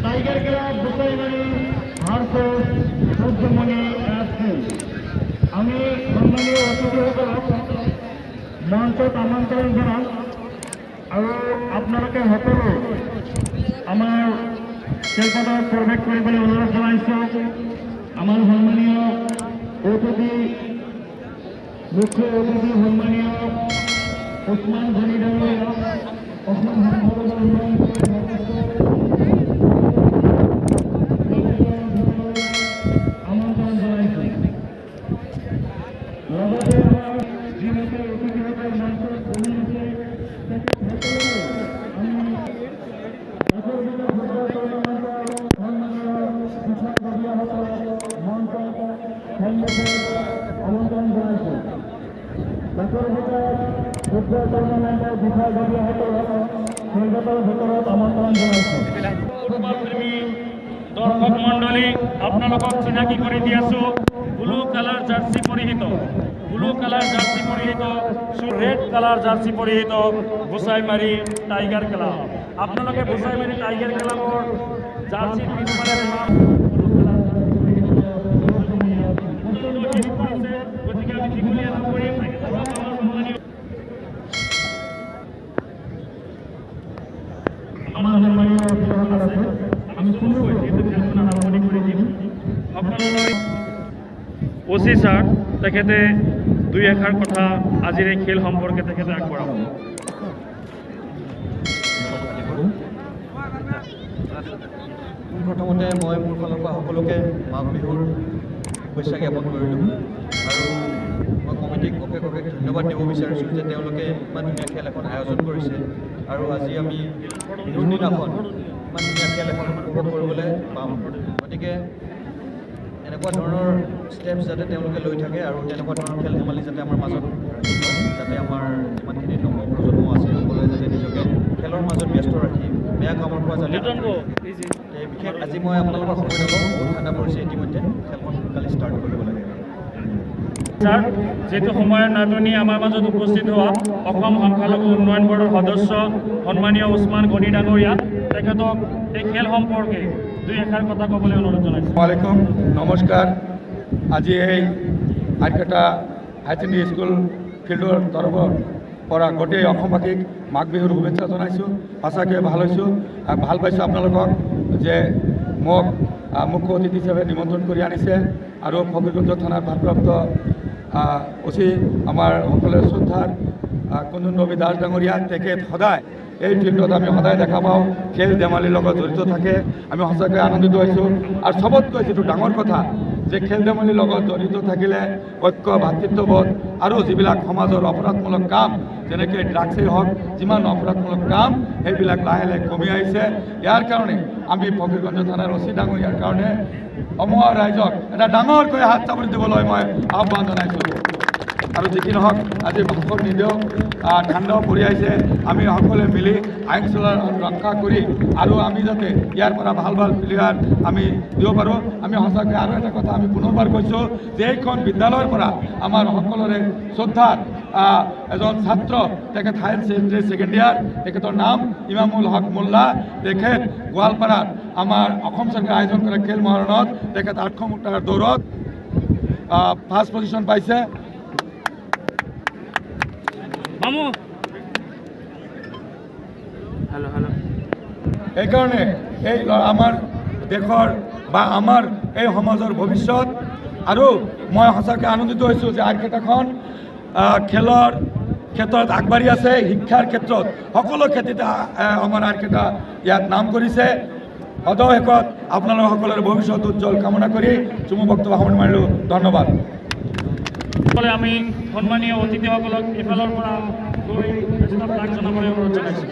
Tiger club Busaimari versus Suryamani FC. আমি সম্মানীয় অতিথিসকলক মঞ্চত আমন্ত্ৰণ জনাম আৰু আপোনালোকে সকলো আমাৰ খেলপথাৰত প্ৰৱেশ কৰিবলৈ অনুৰোধ জনাইছোঁ। আমাৰ সন্মানীয় অতিথি মুখ্য অতিথি সন্মানীয় ওসমান গনি ডাঙৰীয়া অসম সংসদৰ আমন্ত্ৰণ জানাইছো। লগতে আমাৰ যিমতে অতিথিসকল মঞ্চত বহি আছে আমন্ত্ৰণ জানাইছো। ফুটবল টুৰ্নামেন্টেৰ বিষয়ববীয়াসকল খেলপথাৰৰ ভিতৰত আমন্ত্ৰণ জনাইছো। দর্শক মন্ডলী আপনাদের চিনাকি করে দিয়েছো ব্লু কালার জার্সি পরিহিত রেড কালার জার্সি পরিহিত বুসাইমারি টাইগার ক্লাব। আপনাদের বুসাইমারি টাইগার ক্লাবর জার্সি প্রিন্সিপালের নাম ওসি স্যার তেখেতে দুই এষাৰ কথা আজিৰ এই খেল সম্পৰ্কে তেখেতে আগবঢ়াব। প্ৰথমতে মই মোৰ ফালৰ পৰা সকলোকে মাঘ বিহুৰ শুভেচ্ছা জ্ঞাপন কৰিলোঁ আৰু মই কমিটিক অশেষ ধন্যবাদ দিব বিচাৰিছোঁ যে তেওঁলোকে ইমান ধুনীয়া খেল এখন আয়োজন কৰিছে আৰু আজি আমি বিহুৰ দিনাখন ইমান ধুনীয়া খেল এখন উপভোগ কৰিবলৈ পাম। গতিকে এনেকুৱা ধৰণৰ ষ্টেপছ যাতে তেওঁলোকে লৈ থাকে আৰু তেনেকুৱা ধৰণৰ খেল ধেমালি যাতে আমাৰ মাজত যাতে আমাৰ যিমানখিনি নৱপ্ৰজন্ম আছে সকলোৱে যাতে নিজকে খেলৰ মাজত ব্যস্ত ৰাখি বেয়া কামৰ পৰা যাতে বিশেষ আজি মই আপোনালোকৰ সময় নলওঁ, বহুত ঠাণ্ডা পৰিছে ইতিমধ্যে খেলখন সোনকালে ষ্টাৰ্ট কৰিব লাগে। স্যাৰ যেহেতু সময়ৰ নাটনি আমাৰ মাজত উপস্থিত হোৱা অসম সংখ্যালঘু উন্নয়ন বৰ্ডৰ সদস্য সন্মানীয় ওসমান গনি ডাঙৰীয়া তেখেতক এই খেল সম্পৰ্কে দুই এষাৰ কথা ক'বলৈ অনুৰোধ জনাইছোঁ। ওয়ালাইকুম নমস্কাৰ। আজি এই আইকেটা হায়াৰ ছেকেণ্ডেৰী স্কুল ফিল্ডৰ তৰফৰ পৰা গোটেই অসমবাসীক মাঘ বিহুৰ শুভেচ্ছা জনাইছোঁ। সঁচাকৈ ভাল হৈছোঁ, ভাল পাইছোঁ আপোনালোকক যে মোক মুখ্য অতিথি হিচাপে নিমন্ত্ৰণ কৰি আনিছে আৰু ফকীৰগঞ্জ থানাৰ ভাৰপ্ৰাপ্ত অচি আমাৰ সকলোৰে শ্ৰদ্ধাৰ কুঞ্জন ৰবি দাস ডাঙৰীয়া তেখেত সদায় এই ফিল্ডত আমি সদায় দেখা পাওঁ খেল ধেমালিৰ লগত জড়িত থাকে। আমি সঁচাকৈ আনন্দিত হৈছোঁ আৰু চবতকৈ যিটো ডাঙৰ কথা যে খেল ধেমালিৰ লগত জড়িত থাকিলে ঐক্য ভাতৃত্ববোধ আৰু যিবিলাক সমাজৰ অপৰাধমূলক কাম যেনেকৈ ড্ৰাগছেই হওক যিমান অপৰাধমূলক কাম সেইবিলাক লাহে লাহে কমি আহিছে। ইয়াৰ কাৰণে আমি ফকীৰগঞ্জ থানাৰ অচি ডাঙৰীয়াৰ কাৰণে সমূহ ৰাইজক এটা ডাঙৰকৈ হাত চাপৰি দিবলৈ মই আহ্বান জনাইছোঁ। আৰু যি কি নহওক আজি ভাষণ নিদিওঁ, ঠাণ্ডাও পৰি আহিছে, আমি সকলোৱে মিলি আইন শৃংখলা ৰক্ষা কৰি আৰু আমি যাতে ইয়াৰ পৰা ভাল ভাল প্লেয়াৰ আমি দিব পাৰোঁ। আমি সঁচাকৈ আৰু এটা কথা আমি পুনৰবাৰ কৈছোঁ যে এইখন বিদ্যালয়ৰ পৰা আমাৰ সকলোৰে শ্ৰদ্ধাৰ এজন ছাত্ৰ তেখেত হায়াৰ ছেকেণ্ডেৰী ছেকেণ্ড ইয়াৰ, তেখেতৰ নাম ইমামুল হক মোল্লা। তেখেত গোৱালপাৰাত আমাৰ অসম চৰকাৰে আয়োজন কৰা খেল মহাৰণত তেখেত 800 মিটাৰ দৌৰত ফাৰ্ষ্ট পজিশ্যন পাইছে। এইকাৰণে এই আমাৰ দেশৰ বা আমাৰ এই সমাজৰ ভৱিষ্যত আৰু মই সঁচাকৈ আনন্দিত হৈছোঁ যে আইকেটাখন খেলৰ ক্ষেত্ৰত আগবাঢ়ি আছে, শিক্ষাৰ ক্ষেত্ৰত সকলো ক্ষেত্ৰতে আমাৰ আইকেটা ইয়াত নাম কৰিছে। সদশেষত আপোনালোক সকলোৰে ভৱিষ্যত উজ্জ্বল কামনা কৰি চুমু বক্তব্য সামৰণি মাৰিলোঁ। ধন্যবাদ। আমি সন্মানীয় অতিথিসকলক এফালৰ পৰা গৈ তাক জনাবলৈ অনুৰোধ জনাইছোঁ।